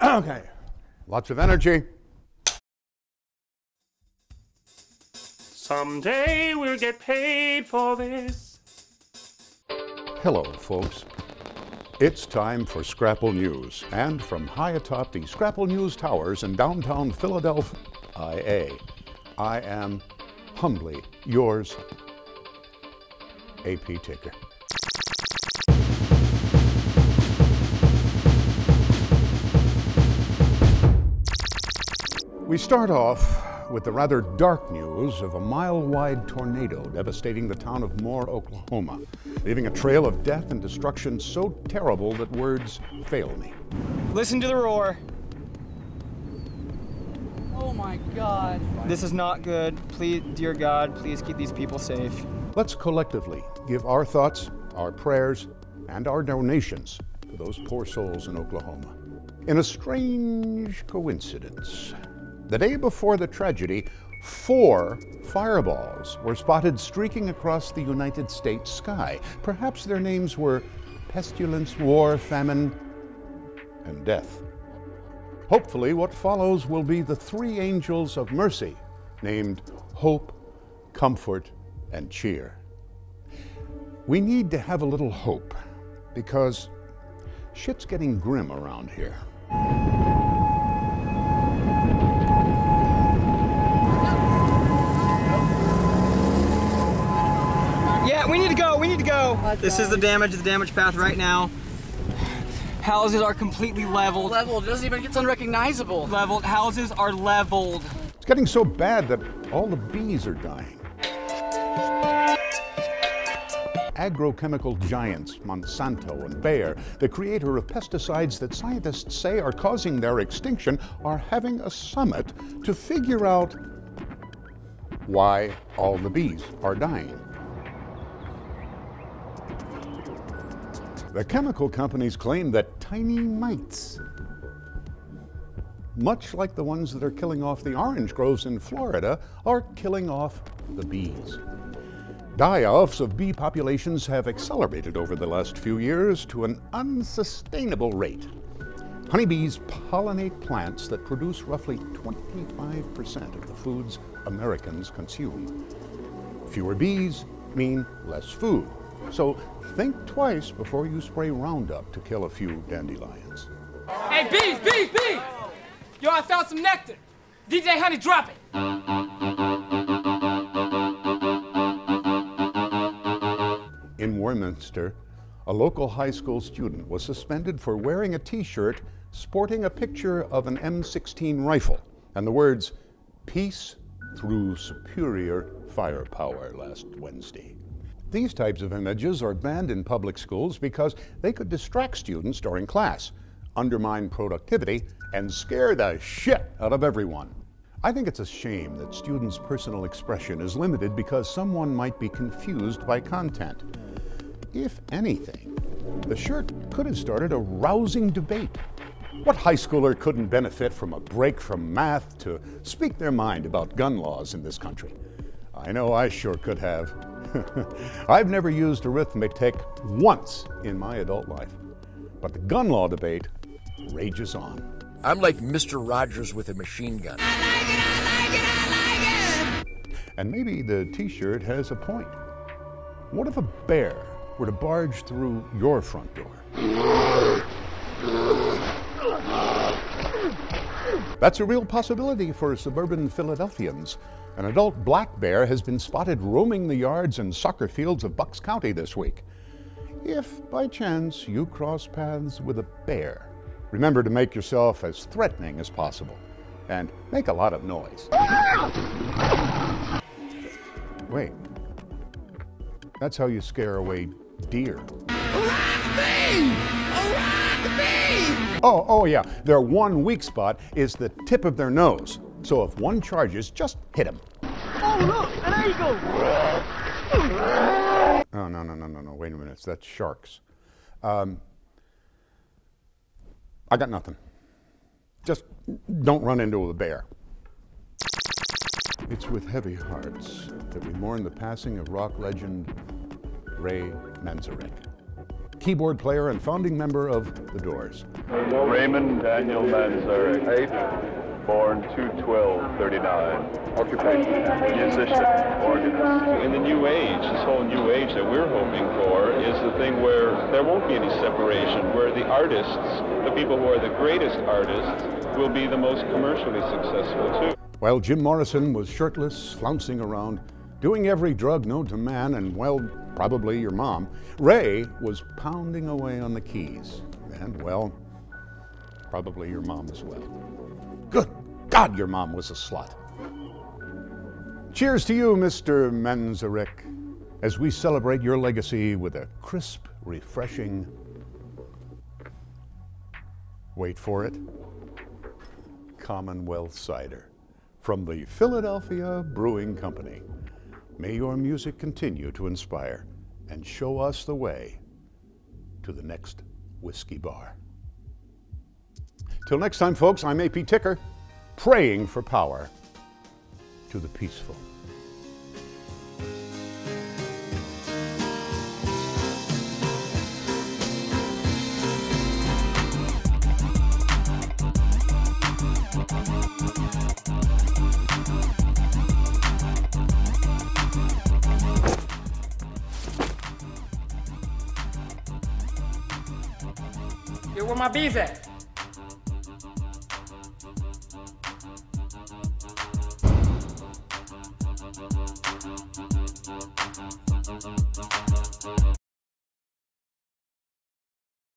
Okay, lots of energy. Someday we'll get paid for this. Hello, folks. It's time for Scrapple News, and from high atop the Scrapple News towers in downtown Philadelphia, IA, I am humbly yours, AP Ticker. We start off with the rather dark news of a mile-wide tornado devastating the town of Moore, Oklahoma, leaving a trail of death and destruction so terrible that words fail me. Listen to the roar. Oh my God. This is not good. Please, dear God, please keep these people safe. Let's collectively give our thoughts, our prayers, and our donations to those poor souls in Oklahoma. In a strange coincidence, the day before the tragedy, 4 fireballs were spotted streaking across the United States sky. Perhaps their names were Pestilence, War, Famine, and Death. Hopefully, what follows will be the 3 angels of mercy, named Hope, Comfort, and Cheer. We need to have a little hope, because shit's getting grim around here. Yeah, we need to go, we need to go. This is the damage path right now. Houses are completely leveled. Leveled, it doesn't even get unrecognizable. Leveled, houses are leveled. It's getting so bad that all the bees are dying. Agro-chemical giants Monsanto and Bayer, the creator of pesticides that scientists say are causing their extinction, are having a summit to figure out why all the bees are dying. The chemical companies claim that tiny mites, much like the ones that are killing off the orange groves in Florida, are killing off the bees. Die-offs of bee populations have accelerated over the last few years to an unsustainable rate. Honeybees pollinate plants that produce roughly 25% of the foods Americans consume. Fewer bees mean less food. So think twice before you spray Roundup to kill a few dandelions. Hey, bees, bees, bees! Yo, I found some nectar. DJ Honey, drop it. In Warminster, a local high school student was suspended for wearing a t-shirt sporting a picture of an M16 rifle and the words, "Peace through superior firepower," last Wednesday. These types of images are banned in public schools because they could distract students during class, undermine productivity, and scare the shit out of everyone. I think it's a shame that students' personal expression is limited because someone might be confused by content. If anything, the shirt could have started a rousing debate. What high schooler couldn't benefit from a break from math to speak their mind about gun laws in this country? I know I sure could have. I've never used arithmetic once in my adult life, but the gun law debate rages on. I'm like Mr. Rogers with a machine gun. I like it! And maybe the t-shirt has a point. What if a bear were to barge through your front door? That's a real possibility for suburban Philadelphians. An adult black bear has been spotted roaming the yards and soccer fields of Bucks County this week. If, by chance, you cross paths with a bear, remember to make yourself as threatening as possible and make a lot of noise. Wait, that's how you scare away deer. Oh yeah, their one weak spot is the tip of their nose. So if one charges, just hit him. Oh, look, an eagle! Oh, no, wait a minute, that's sharks. I got nothing. Just don't run into a bear. It's with heavy hearts that we mourn the passing of rock legend Ray Manzarek. keyboard player and founding member of The Doors. Raymond Daniel Manzarek, age, born 2/12/39. Occupation, musician, organist. In the new age, this whole new age that we're hoping for is the thing where there won't be any separation, where the artists, the people who are the greatest artists, will be the most commercially successful too. While Jim Morrison was shirtless, flouncing around, doing every drug known to man and, well, probably your mom, Ray was pounding away on the keys. And, well, probably your mom as well. Good God, your mom was a slut. Cheers to you, Mr. Manzarek, as we celebrate your legacy with a crisp, refreshing, wait for it, Commonwealth cider from the Philadelphia Brewing Company. May your music continue to inspire and show us the way to the next whiskey bar. Till next time, folks, I'm AP Ticker, praying for power to the peaceful. Here, where my bees at?